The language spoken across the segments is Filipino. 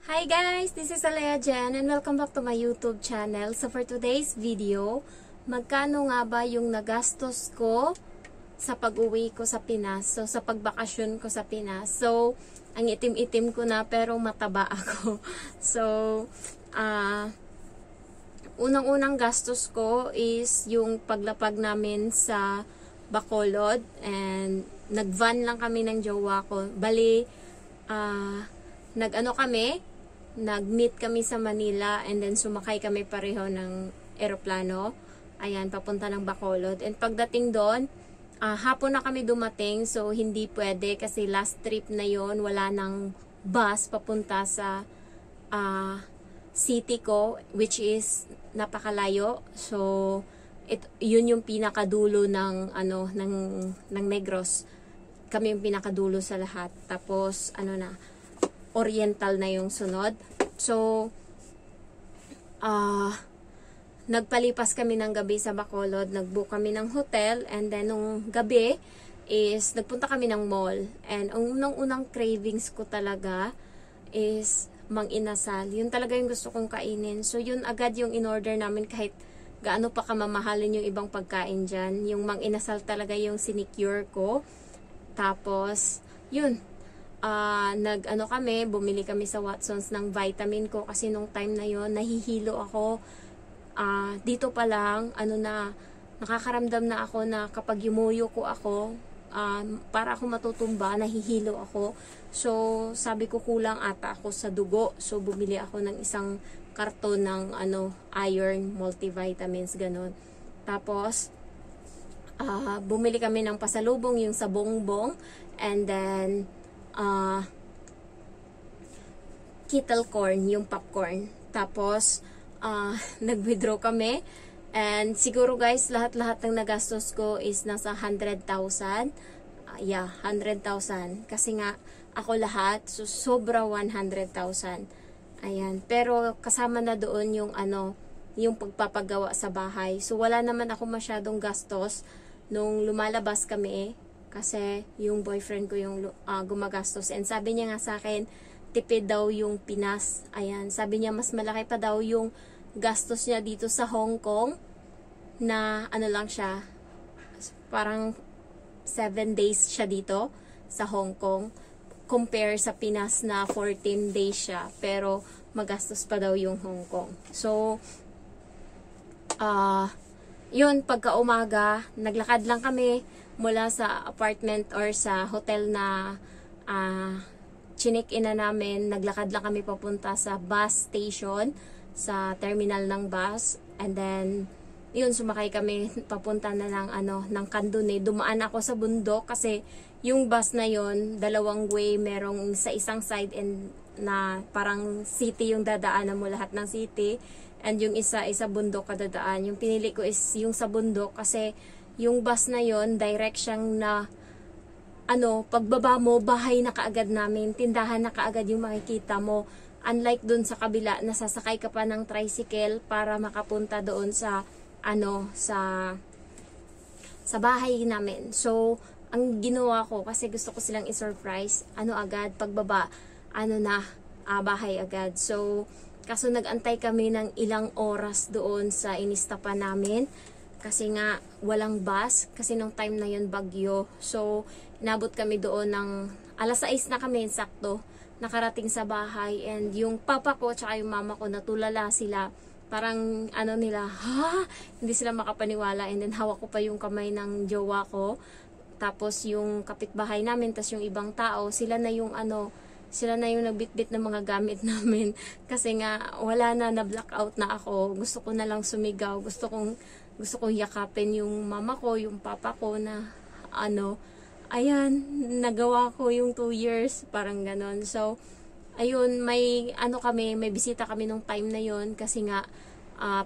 Hi guys! This is Alea Jen and welcome back to my YouTube channel. So for today's video, magkano nga ba yung nagastos ko sa pag-uwi ko sa Pinas? So sa pagbakasyon ko sa Pinas. So ang itim-itim ko na pero mataba ako. So unang-unang gastos ko is yung paglapag namin sa Bacolod and nag-van lang kami ng jowa ko. Bali, nag-meet kami sa Manila and then sumakay kami pareho ng eroplano. Ayan, papunta ng Bacolod. And pagdating doon, hapon na kami dumating, so hindi pwede kasi last trip na yon, wala nang bus papunta sa city ko, which is napakalayo. So yun yung pinakadulo ng Negros. Kami yung pinakadulo sa lahat. Tapos Oriental na yung sunod. So nagpalipas kami ng gabi sa Bacolod, nag-book kami ng hotel, and then nung gabi is nagpunta kami ng mall. And ang unang-unang cravings ko talaga is mang inasal. Yun talaga yung gusto kong kainin. So yun agad yung in-order namin, kahit gaano pa kamamahalin yung ibang pagkain dyan. Yung mang inasal talaga yung sinecure ko. Tapos yun, bumili kami sa Watsons ng vitamin ko kasi nung time na yon nahihilo ako. Dito pa lang, nakakaramdam na ako na kapag yumuyo ko ako, para ako matutumba, nahihilo ako. So, sabi ko kulang ata ako sa dugo. So, bumili ako ng isang karton ng iron multivitamins, ganun. Tapos, bumili kami ng pasalubong, yung sa bongbong, and then kettle corn, yung popcorn. Tapos nag-withdraw kami, and siguro guys, lahat-lahat ng nagastos ko is nasa 100,000. 100,000 kasi nga ako lahat, so sobra 100,000. Ayan, pero kasama na doon yung yung pagpapagawa sa bahay. So wala naman ako masyadong gastos nung lumalabas kami, kasi yung boyfriend ko yung gumagastos. And sabi niya nga sa akin, tipid daw yung Pinas. Ayan, sabi niya mas malaki pa daw yung gastos niya dito sa Hong Kong, na lang siya, parang 7 days siya dito sa Hong Kong, compare sa Pinas na 14 days siya, pero magastos pa daw yung Hong Kong. So yun, pagka umaga, naglakad lang kami mula sa apartment or sa hotel na chinik-in na namin. Naglakad lang kami papunta sa bus station, sa terminal ng bus, and then yun, sumakay kami papunta na ng Kandunay. Dumaan ako sa bundok kasi yung bus na yun, dalawang way, merong sa isang side and na parang city yung dadaanan mo, lahat ng city, and yung isa bundok kadadaan. Yung pinili ko is yung sa bundok kasi yung bus na yon, direct siyang na pagbaba mo, bahay na kaagad namin, tindahan na kaagad yung makikita mo. Unlike dun sa kabila, nasasakay ka pa ng tricycle para makapunta doon sa sa bahay namin. So ang ginawa ko, kasi gusto ko silang i-surprise, agad pagbaba, bahay agad. So kaso nag-antay kami ng ilang oras doon sa inistapan namin kasi nga walang bus, kasi nung time na yun bagyo. So inabot kami doon ng alas 6 na kami sakto nakarating sa bahay, and yung papa ko tsaka yung mama ko natulala sila, parang hindi sila makapaniwala. And then hawak ko pa yung kamay ng jowa ko, tapos yung kapitbahay namin, tas yung ibang tao, sila na yung nagbitbit ng mga gamit namin kasi nga wala na blackout na ako. Gusto ko na lang sumigaw, gusto kong yakapin yung mama ko, yung papa ko na ayan, nagawa ko yung 2 years, parang ganon. So ayun, may bisita kami nung time na yon kasi nga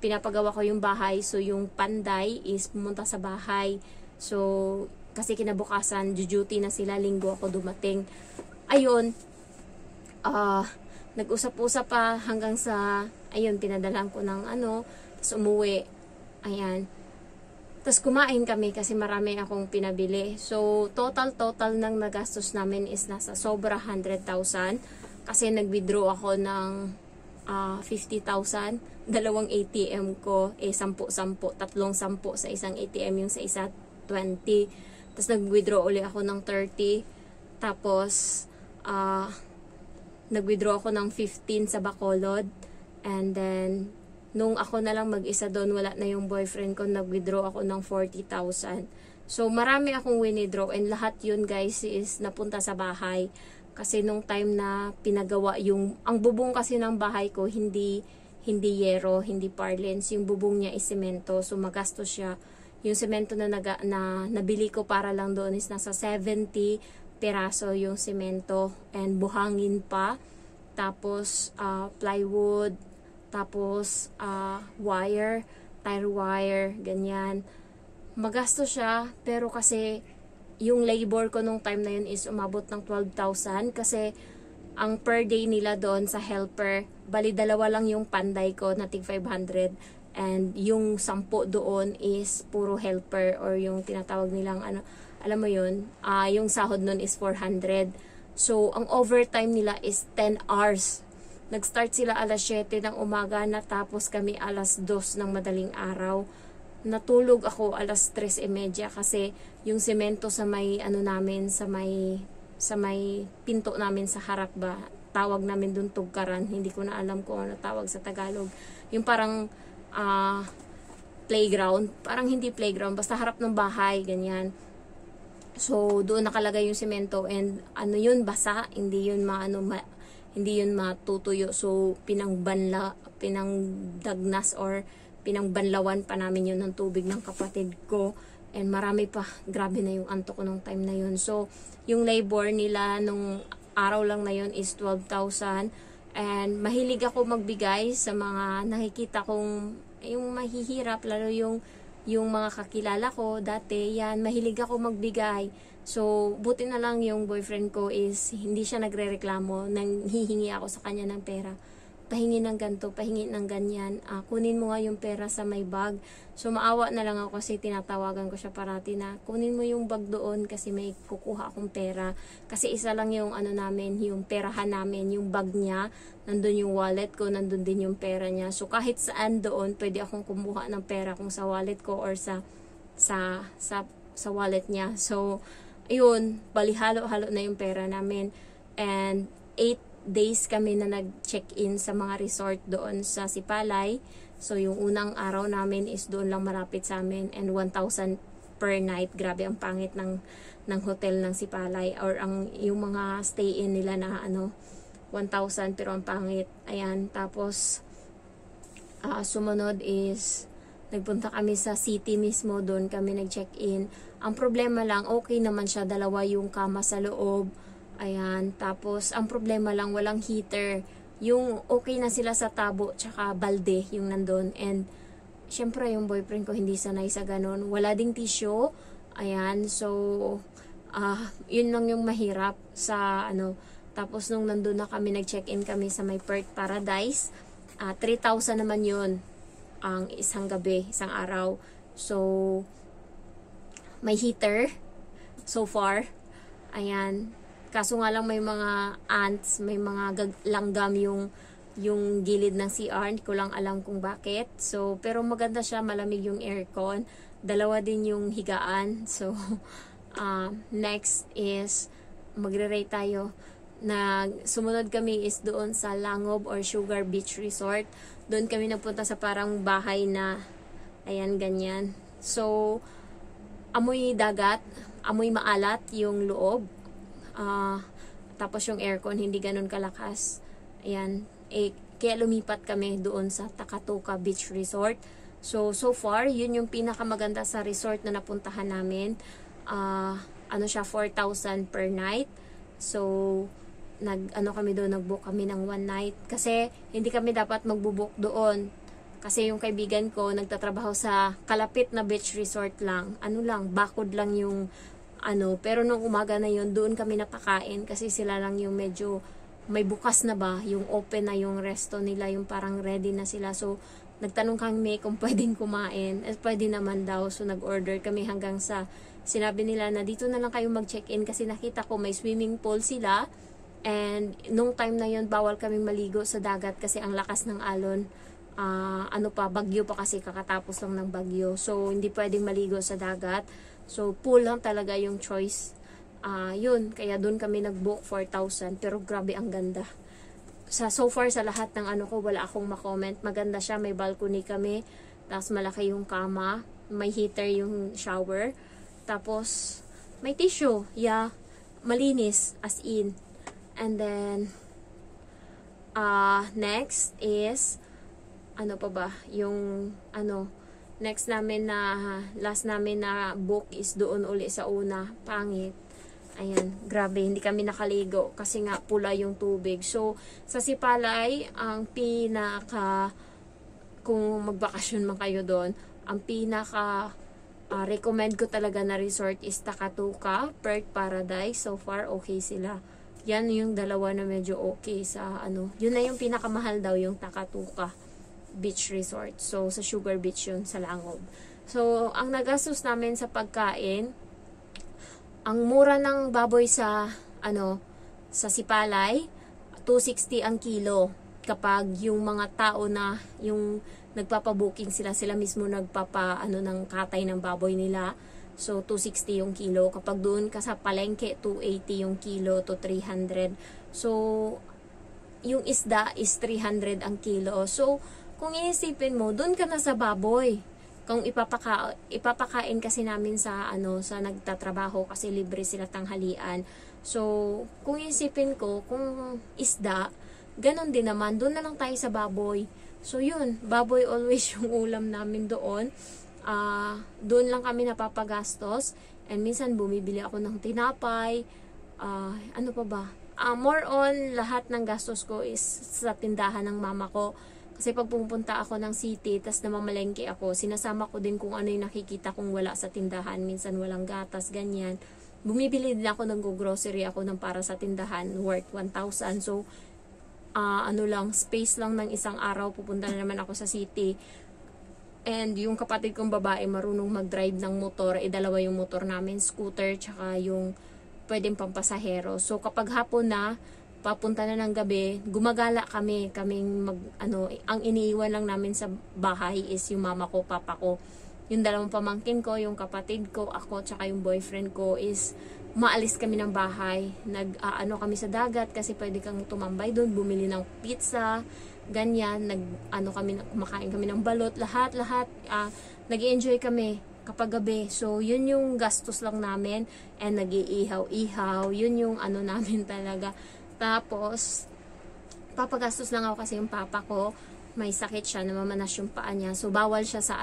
pinapagawa ko yung bahay. So yung panday is pumunta sa bahay. So kasi kinabukasan duty na sila, linggo ako dumating. Ayun, nag-usap-usap pa hanggang sa pinadalan ko ng tapos umuwi. Ayan, tapos kumain kami kasi marami akong pinabili. So total ng nagastos namin is nasa sobra 100,000. kasi nag-withdraw ako ng 50,000, dalawang ATM ko, 10-10, tatlong 10 sa isang ATM, yung sa isa 20. Tapos nag-withdraw uli ako ng 30. Tapos, nag-withdraw ako ng 15 sa Bacolod. And then, nung ako na lang mag-isa doon, wala na yung boyfriend ko, nag-withdraw ako ng 40,000. So, marami akong withdraw, and lahat yun guys is napunta sa bahay. Kasi nung time na pinagawa ang bubong kasi ng bahay ko, hindi yero, hindi parlance. Yung bubong niya is semento, so magastos siya. Yung semento na nabili ko para lang doon is nasa 70 piraso yung semento, and buhangin pa. Tapos, plywood, tapos, wire, tire wire, ganyan. Magastos siya, pero kasi yung labor ko nung time na yun is umabot ng 12,000 kasi ang per day nila doon sa helper, bali dalawa lang yung panday ko na tig 500, and yung 10 doon is puro helper, or yung tinatawag nilang alam mo yun, yung sahod nun is 400. So ang overtime nila is 10 hours. Nag-start sila alas 7 ng umaga, natapos kami alas 2 ng madaling araw. Natulog ako alas 3:30 kasi yung semento sa may namin, sa may pinto namin sa harap ba, tawag namin dun tugkaran, hindi ko na alam kung ano tawag sa Tagalog, yung parang playground, parang hindi playground, basta harap ng bahay, ganyan. So doon nakalagay yung semento, and yun, basa, hindi yun hindi yun matutuyo, so pinangdagnas or pinangbanlawan pa namin yun ng tubig ng kapatid ko, and marami pa, grabe na yung antok ko nung time na yun. So yung labor nila nung araw lang na yun is 12,000, and mahilig ako magbigay sa mga nakikita kong yung mahihirap, lalo yung mga kakilala ko dati, yan, mahilig ako magbigay. So buti na lang yung boyfriend ko is hindi siya nagrereklamo nang hihingi ako sa kanya ng pera. Pahingi ng ganito, pahingi ng ganyan, kunin mo nga yung pera sa may bag. So maawa na lang ako kasi tinatawagan ko siya parati na kunin mo yung bag doon kasi may kukuha akong pera. Kasi isa lang yung namin, yung perahan namin, yung bag niya, nandun yung wallet ko, nandun din yung pera niya. So kahit saan doon, pwede akong kumuha ng pera kung sa wallet ko or sa wallet niya. So ayun, bali halo-halo na yung pera namin. And 8 days kami na nag-check-in sa mga resort doon sa Sipalay. So yung unang araw namin is doon lang malapit sa amin, and 1,000 per night. Grabe ang pangit ng hotel ng Sipalay, or yung mga stay-in nila na 1,000 pero ang pangit. Ayan, tapos sumunod is nagpunta kami sa city mismo, doon kami nag-check-in. Ang problema lang, okay naman siya, dalawa yung kama sa loob. Ayan, tapos ang problema lang, walang heater. Yung okay na sila sa tabo tsaka balde yung nandun, and syempre yung boyfriend ko hindi sanay sa ganun, wala ding tissue. Ayan, so yun lang yung mahirap sa tapos nung nandun na kami, nag-check-in kami sa may Perth Paradise, 3,000 naman yun ang isang gabi, isang araw. So may heater so far. Ayan, kaso nga lang may mga ants, may mga langgam yung gilid ng CR. Hindi ko lang alam kung bakit. So, pero maganda siya, malamig yung aircon. Dalawa din yung higaan. So, next is magre-rate tayo. Sumunod kami is doon sa Langob or Sugar Beach Resort. Doon kami nagpunta sa parang bahay na, ayan, ganyan. So, amoy dagat, amoy maalat yung loob. Tapos yung aircon hindi ganun kalakas. Ayan, kaya lumipat kami doon sa Takatuka Beach Resort. So far, yun yung pinakamaganda sa resort na napuntahan namin. Siya, 4,000 per night. So kami doon, nag-book kami ng 1 night. Kasi hindi kami dapat magbo-book doon. Kasi yung kaibigan ko nagtatrabaho sa kalapit na beach resort lang. Bakod lang yung pero nung umaga na yun, doon kami napakain kasi sila lang yung medyo may bukas na ba, yung open na yung resto nila, yung parang ready na sila. So nagtanong kami kung pwedeng kumain, pwede naman daw. So nag-order kami hanggang sa sinabi nila na dito na lang kayo mag-check-in kasi nakita ko may swimming pool sila, And nung time na yun, bawal kaming maligo sa dagat kasi ang lakas ng alon. Bagyo pa kasi, kakatapos lang ng bagyo. So, hindi pwedeng maligo sa dagat. So, pool lang talaga yung choice. Yun, kaya doon kami nag-book 4,000. Pero grabe, ang ganda. So far sa lahat ng wala akong makomment. Maganda siya, may balcony kami. Tapos malaki yung kama. May heater yung shower. Tapos, may tissue. Yeah, malinis, as in. And then, next is, last namin na book is doon uli sa una. Pangit. Ayan, grabe, hindi kami nakaligo kasi nga pula yung tubig. So, sa Sipalay, kung magbakasyon man kayo doon, ang recommend ko talaga na resort is Takatuka, Perth Paradise. So far, okay sila. Yan yung dalawa na medyo okay sa Yun na yung pinakamahal daw, yung Takatuka Beach Resort. So, sa Sugar Beach yun, sa Langob. So, ang nagastos namin sa pagkain, ang mura ng baboy sa Sipalay, 260 ang kilo. Kapag yung mga tao na yung nagpapa-booking sila mismo ng katay ng baboy nila. So 260 yung kilo. Kapag doon ka sa palengke, 280 yung kilo to 300. So yung isda is 300 ang kilo. So kung iisipin mo, doon ka na sa baboy. Kung ipapakain kasi namin sa nagtatrabaho kasi libre sila tanghalian. So, kung isipin ko, kung isda, ganon din naman, doon na lang tayo sa baboy. So, yun, baboy always yung ulam namin doon. Doon lang kami napapagastos. And minsan bumibili ako ng tinapay. More on, lahat ng gastos ko is sa tindahan ng mama ko. Kasi pag pupunta ako ng city, tas namamalengke ako, sinasama ko din kung ano yung nakikita kong wala sa tindahan. Minsan walang gatas, ganyan. Bumibili din ako ng grocery ako ng para sa tindahan, worth 1,000. So, space lang ng isang araw, pupunta na naman ako sa city. And yung kapatid kong babae, marunong mag-drive ng motor. Dalawa yung motor namin, scooter, tsaka yung pwedeng pampasahero. So, kapag hapon na, papunta na ng gabi, gumagala kami. Ang iniiwan lang namin sa bahay is yung mama ko, papa ko. Yung dalawang pamangkin ko, yung kapatid ko, ako, tsaka yung boyfriend ko is maalis kami ng bahay. Kami sa dagat kasi pwede kang tumambay doon, bumili ng pizza, ganyan, kumakain kami ng balot, lahat, nag-i-enjoy kami kapag gabi. So, yun yung gastos lang namin and nag-iihaw-ihaw, yun yung namin talaga. Tapos, papagastos lang ako kasi yung papa ko, may sakit siya, namamanas yung paa niya. So, bawal siya sa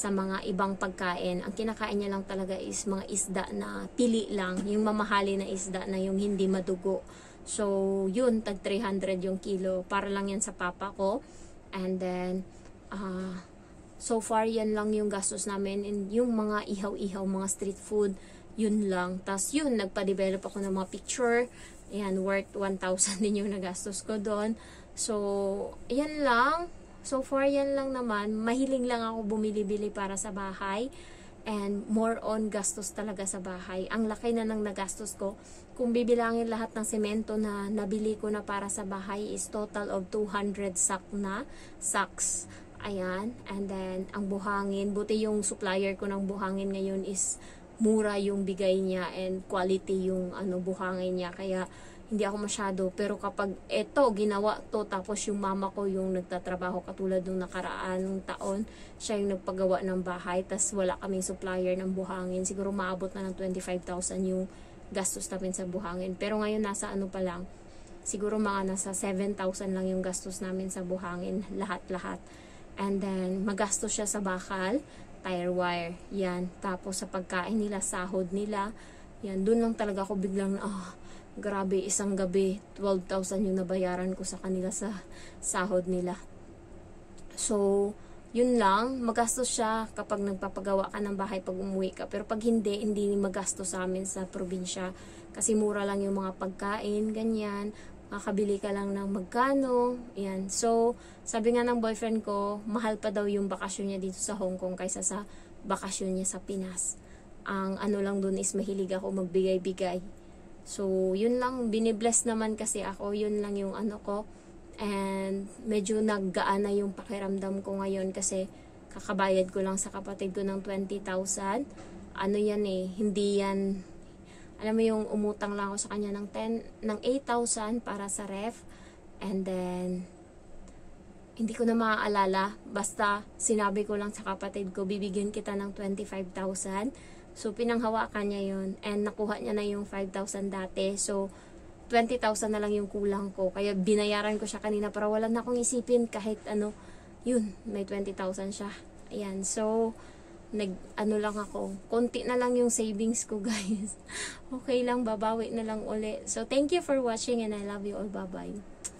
mga ibang pagkain. Ang kinakain niya lang talaga is mga isda na pili lang. Yung mamahali na isda na yung hindi madugo. So, yun, tag 300 yung kilo. Para lang yan sa papa ko. And then, so far, yan lang yung gastos namin. And yung mga ihaw-ihaw, mga street food, yun lang. Tapos, yun, nagpa-develop ako ng mga picture. Ayan, worth 1,000 din yung nagastos ko doon. So, yan lang. So far, yan lang naman. Mahiling lang ako bumili-bili para sa bahay. And more on gastos talaga sa bahay. Ang laki na ng nagastos ko. Kung bibilangin lahat ng semento na nabili ko na para sa bahay is total of 200 sacks. Ayan. And then, ang buhangin. Buti yung supplier ko ng buhangin ngayon is mura yung bigay niya and quality yung buhangin niya. Kaya, hindi ako masyado. Pero kapag ginawa to, tapos yung mama ko yung nagtatrabaho katulad nung nakaraan taon, siya yung nagpagawa ng bahay, tas wala kaming supplier ng buhangin. Siguro maabot na ng 25,000 yung gastos namin sa buhangin. Pero ngayon nasa pa lang, siguro mga nasa 7,000 lang yung gastos namin sa buhangin, lahat-lahat. And then, magastos siya sa bakal, tire wire, yan. Tapos sa pagkain nila, sahod nila, yan. Doon lang talaga ako biglang, grabe, isang gabi, 12,000 yung nabayaran ko sa kanila sa sahod nila. So, yun lang, magastos siya kapag nagpapagawa ka ng bahay pag umuwi ka. Pero pag hindi magastos sa amin sa probinsya. Kasi mura lang yung mga pagkain, ganyan. Makakabili ka lang ng magkano, yan. So, sabi nga ng boyfriend ko, mahal pa daw yung bakasyon niya dito sa Hong Kong kaysa sa bakasyon niya sa Pinas. Ang lang dun is mahilig ako magbigay-bigay. So, yun lang, binibless naman kasi ako, yun lang yung ano ko. And medyo naggaan na yung pakiramdam ko ngayon kasi kakabayad ko lang sa kapatid ko ng 20,000. Ano yan eh, hindi yan, alam mo yung umutang lang ako sa kanya ng 8,000 para sa ref. And then, hindi ko na maaalala, basta sinabi ko lang sa kapatid ko, bibigyan kita ng 25,000. So, pinanghawakan niya yun. And nakuha niya na yung 5,000 dati. So, 20,000 na lang yung kulang ko. Kaya binayaran ko siya kanina para wala na akong isipin kahit ano. Yun, may 20,000 siya. Ayan. So, ano lang ako. Konti na lang yung savings ko, guys. Okay lang, babawi na lang uli. So, thank you for watching and I love you all. Bye-bye.